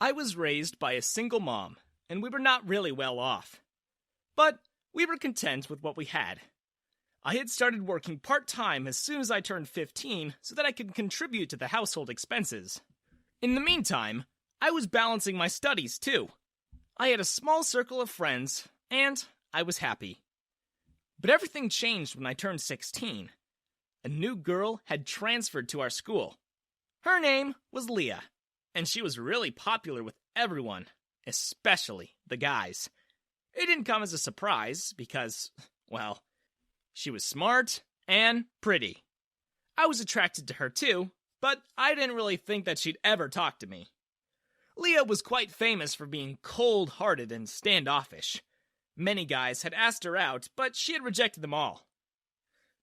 I was raised by a single mom, and we were not really well off. But we were content with what we had. I had started working part-time as soon as I turned 15 so that I could contribute to the household expenses. In the meantime, I was balancing my studies too. I had a small circle of friends, and I was happy. But everything changed when I turned 16. A new girl had transferred to our school. Her name was Leah, and she was really popular with everyone, especially the guys. It didn't come as a surprise because, well, she was smart and pretty. I was attracted to her too, but I didn't really think that she'd ever talk to me. Leah was quite famous for being cold-hearted and standoffish. Many guys had asked her out, but she had rejected them all.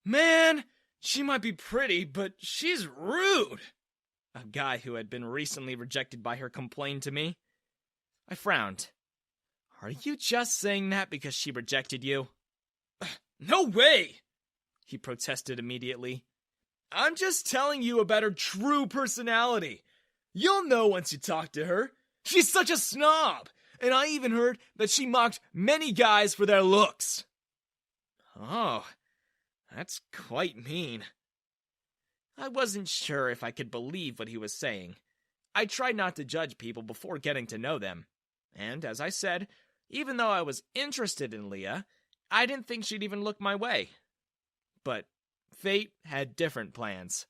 "Man, she might be pretty, but she's rude," a guy who had been recently rejected by her complained to me. I frowned. "Are you just saying that because she rejected you?" "No way!" he protested immediately. "I'm just telling you about her true personality. You'll know once you talk to her. She's such a snob, and I even heard that she mocked many guys for their looks." "Oh, that's quite mean." I wasn't sure if I could believe what he was saying. I tried not to judge people before getting to know them. And, as I said, even though I was interested in Leah, I didn't think she'd even look my way. But fate had different plans.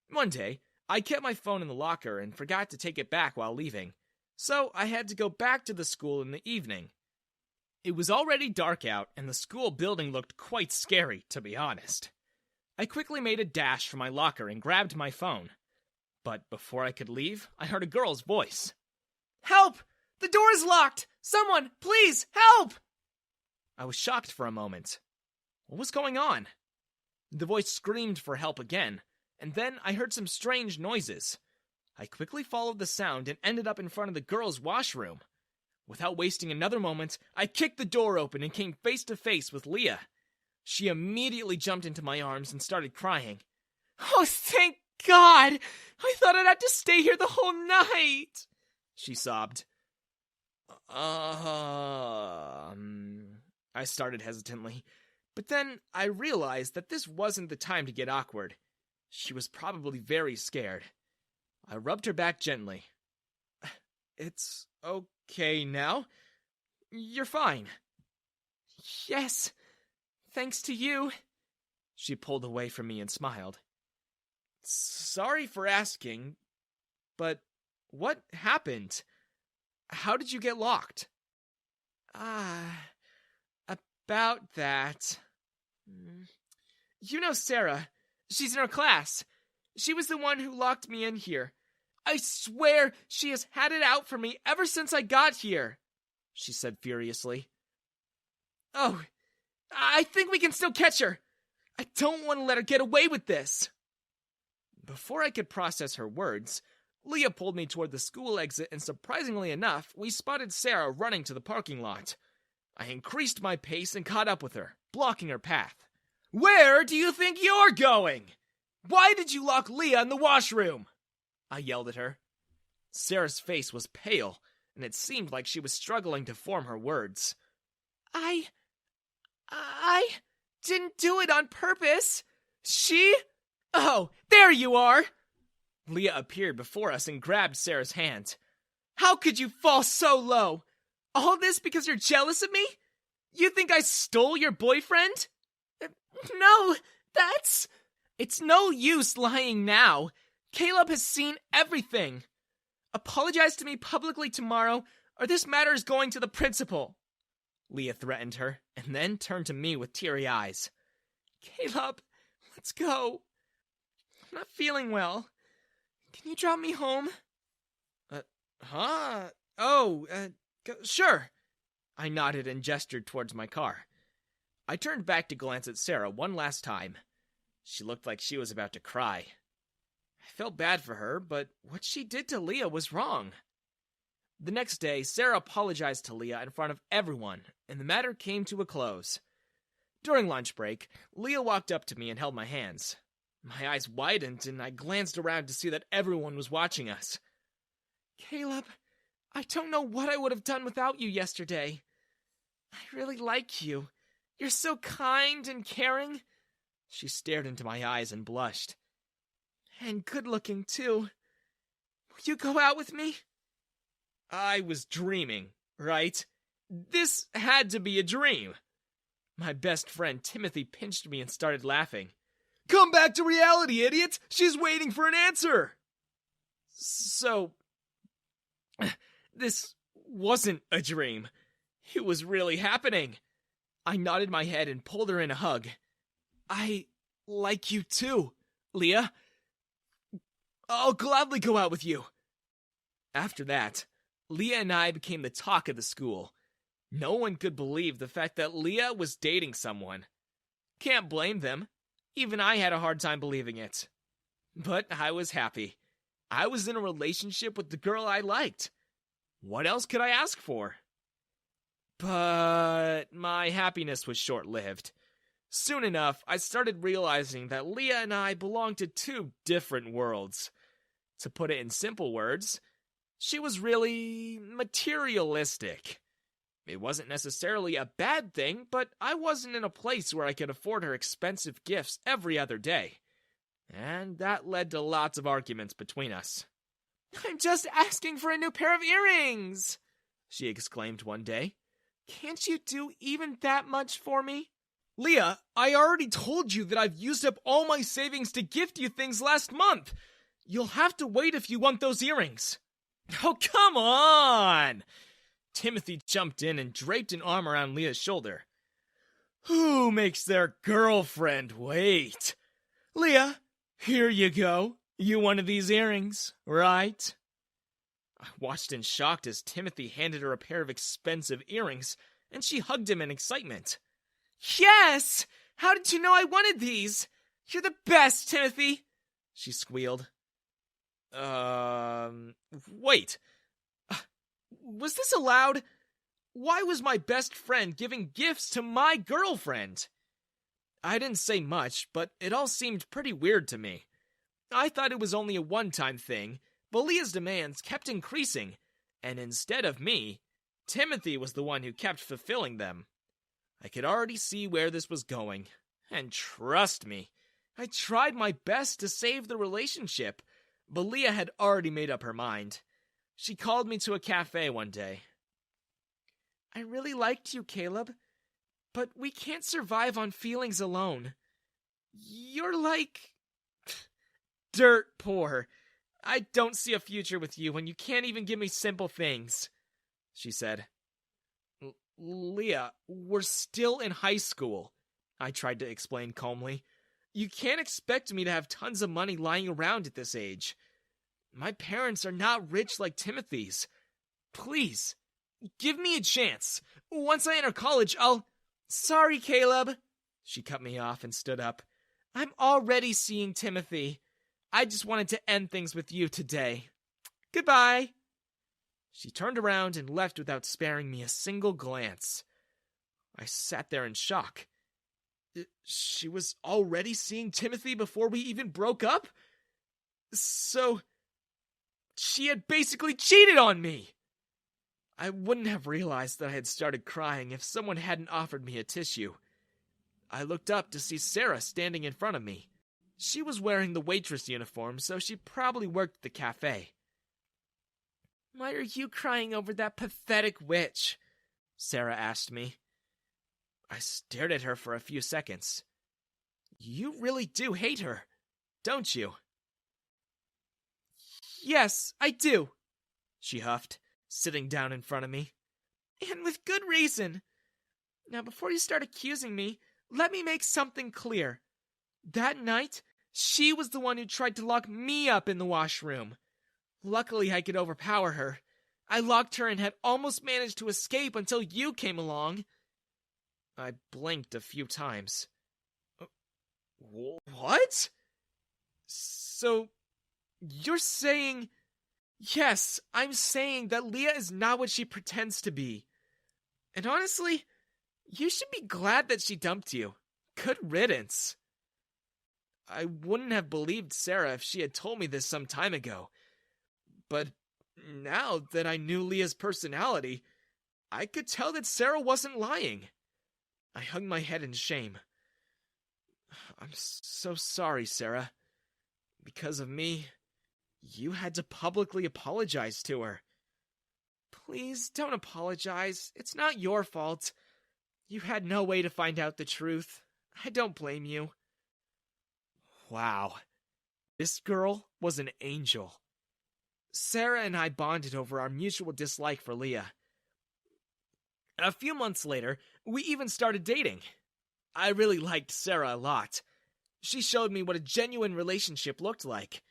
One day, I kept my phone in the locker and forgot to take it back while leaving, so I had to go back to the school in the evening. It was already dark out, and the school building looked quite scary, to be honest. I quickly made a dash for my locker and grabbed my phone. But before I could leave, I heard a girl's voice. "Help! The door is locked! Someone, please, help!" I was shocked for a moment. What was going on? The voice screamed for help again, and then I heard some strange noises. I quickly followed the sound and ended up in front of the girls' washroom. Without wasting another moment, I kicked the door open and came face to face with Leah. She immediately jumped into my arms and started crying. "Oh, thank God! I thought I'd have to stay here the whole night!" she sobbed. I started hesitantly, but then I realized that this wasn't the time to get awkward. She was probably very scared. I rubbed her back gently. "It's okay now. You're fine." "Yes, thanks to you." She pulled away from me and smiled. "Sorry for asking, but what happened? How did you get locked?" About that. You know Sarah. She's in our class. She was the one who locked me in here. I swear she has had it out for me ever since I got here," she said furiously. "Oh, I think we can still catch her. I don't want to let her get away with this." Before I could process her words, Leah pulled me toward the school exit, and surprisingly enough, we spotted Sarah running to the parking lot. I increased my pace and caught up with her, blocking her path. "Where do you think you're going? Why did you lock Leah in the washroom?" I yelled at her. Sarah's face was pale, and it seemed like she was struggling to form her words. I didn't do it on purpose. Oh, there you are!" Leah appeared before us and grabbed Sarah's hand. "How could you fall so low? All this because you're jealous of me? You think I stole your boyfriend?" No, It's no use lying now. Caleb has seen everything. Apologize to me publicly tomorrow, or this matter is going to the principal." Leah threatened her, and then turned to me with teary eyes. "Caleb, let's go. I'm not feeling well. Can you drop me home?" Sure." I nodded and gestured towards my car. I turned back to glance at Sarah one last time. She looked like she was about to cry. I felt bad for her, but what she did to Leah was wrong. The next day, Sarah apologized to Leah in front of everyone, and the matter came to a close. During lunch break, Leah walked up to me and held my hands. My eyes widened, and I glanced around to see that everyone was watching us. "Caleb, I don't know what I would have done without you yesterday. I really like you. You're so kind and caring. She stared into my eyes and blushed. And good-looking, too. Will you go out with me? I was dreaming, right? This had to be a dream. My best friend Timothy pinched me and started laughing. Come back to reality, idiot! She's waiting for an answer! So, this wasn't a dream. It was really happening. I nodded my head and pulled her in a hug. I like you too, Leah. I'll gladly go out with you. After that, Leah and I became the talk of the school. No one could believe the fact that Leah was dating someone. Can't blame them. Even I had a hard time believing it. But I was happy. I was in a relationship with the girl I liked. What else could I ask for? But my happiness was short-lived. Soon enough, I started realizing that Leah and I belonged to two different worlds. To put it in simple words, she was really materialistic. It wasn't necessarily a bad thing, but I wasn't in a place where I could afford her expensive gifts every other day. And that led to lots of arguments between us. I'm just asking for a new pair of earrings, she exclaimed one day. Can't you do even that much for me? Leah, I already told you that I've used up all my savings to gift you things last month. You'll have to wait if you want those earrings. Oh, come on! Timothy jumped in and draped an arm around Leah's shoulder. Who makes their girlfriend wait? Leah, here you go. You wanted these earrings, right? I watched in shock as Timothy handed her a pair of expensive earrings, and she hugged him in excitement. Yes! How did you know I wanted these? You're the best, Timothy! She squealed. Wait. Was this allowed? Why was my best friend giving gifts to my girlfriend? I didn't say much, but it all seemed pretty weird to me. I thought it was only a one-time thing, but Leah's demands kept increasing, and instead of me, Timothy was the one who kept fulfilling them. I could already see where this was going, and trust me, I tried my best to save the relationship, but Leah had already made up her mind. She called me to a cafe one day. I really liked you, Caleb, but we can't survive on feelings alone. You're like dirt poor. I don't see a future with you when you can't even give me simple things, she said. Leah, we're still in high school, I tried to explain calmly. You can't expect me to have tons of money lying around at this age. My parents are not rich like Timothy's. Please, give me a chance. Once I enter college, I'll... Sorry, Caleb. She cut me off and stood up. I'm already seeing Timothy. I just wanted to end things with you today. Goodbye. She turned around and left without sparing me a single glance. I sat there in shock. She was already seeing Timothy before we even broke up? So, she had basically cheated on me! I wouldn't have realized that I had started crying if someone hadn't offered me a tissue. I looked up to see Sarah standing in front of me. She was wearing the waitress uniform, so she probably worked at the cafe. Why are you crying over that pathetic witch? Sarah asked me. I stared at her for a few seconds. You really do hate her, don't you? Yes, I do, she huffed, sitting down in front of me. And with good reason. Now, before you start accusing me, let me make something clear. That night, she was the one who tried to lock me up in the washroom. Luckily, I could overpower her. I locked her and had almost managed to escape until you came along. I blinked a few times. What? So, you're saying... Yes, I'm saying that Leah is not what she pretends to be. And honestly, you should be glad that she dumped you. Good riddance. I wouldn't have believed Sarah if she had told me this some time ago. But Now that I knew Leah's personality, I could tell that Sarah wasn't lying. I hung my head in shame. I'm so sorry, Sarah. Because of me, you had to publicly apologize to her. Please don't apologize. It's not your fault. You had no way to find out the truth. I don't blame you. Wow. This girl was an angel. Sarah and I bonded over our mutual dislike for Leah. A few months later, we even started dating. I really liked Sarah a lot. She showed me what a genuine relationship looked like.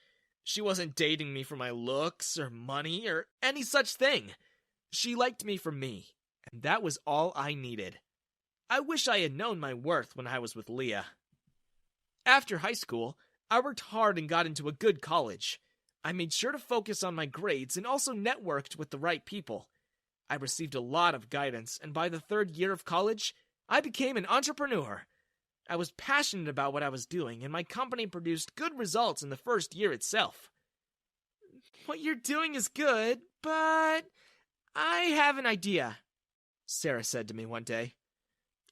She wasn't dating me for my looks or money or any such thing. She liked me for me, and that was all I needed. I wish I had known my worth when I was with Leah. After high school, I worked hard and got into a good college. I made sure to focus on my grades and also networked with the right people. I received a lot of guidance, and by the third year of college, I became an entrepreneur. I was passionate about what I was doing, and my company produced good results in the first year itself. What you're doing is good, but I have an idea, Sarah said to me one day.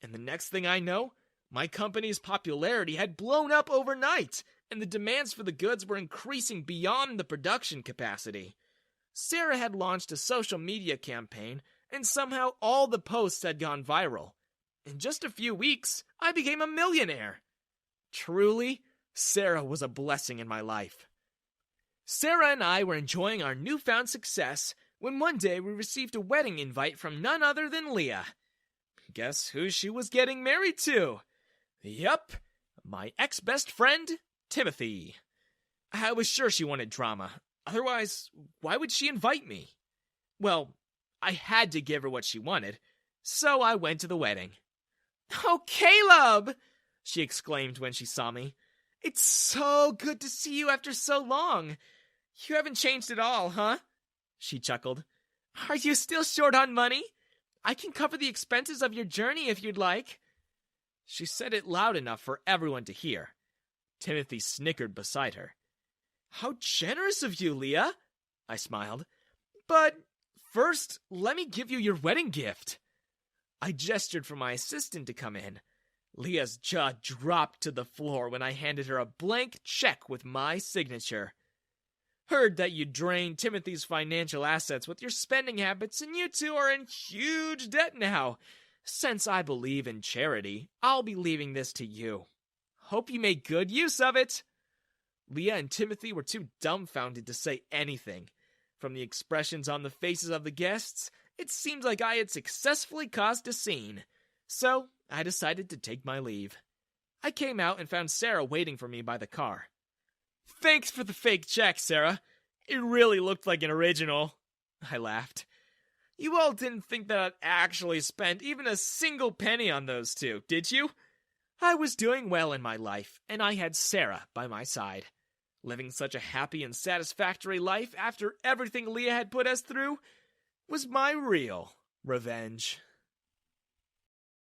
And the next thing I know, my company's popularity had blown up overnight, and the demands for the goods were increasing beyond the production capacity. Sarah had launched a social media campaign, and somehow all the posts had gone viral. In just a few weeks, I became a millionaire. Truly, Sarah was a blessing in my life. Sarah and I were enjoying our newfound success when one day we received a wedding invite from none other than Leah. Guess who she was getting married to? Yup, my ex-best friend, Timothy. I was sure she wanted drama. Otherwise, why would she invite me? Well, I had to give her what she wanted, so I went to the wedding. "Oh, Caleb!" she exclaimed when she saw me. "It's so good to see you after so long. You haven't changed at all, huh?" She chuckled. "Are you still short on money? I can cover the expenses of your journey if you'd like." She said it loud enough for everyone to hear. Timothy snickered beside her. "How generous of you, Leah," I smiled. "But first, let me give you your wedding gift." I gestured for my assistant to come in. Leah's jaw dropped to the floor when I handed her a blank check with my signature. "Heard that you drained Timothy's financial assets with your spending habits, and you two are in huge debt now. Since I believe in charity, I'll be leaving this to you. Hope you made good use of it." Leah and Timothy were too dumbfounded to say anything. From the expressions on the faces of the guests, it seemed like I had successfully caused a scene. So I decided to take my leave. I came out and found Sarah waiting for me by the car. "Thanks for the fake check, Sarah. It really looked like an original." I laughed. "You all didn't think that I'd actually spent even a single penny on those two, did you?" I was doing well in my life, and I had Sarah by my side. Living such a happy and satisfactory life after everything Leah had put us through was my real revenge.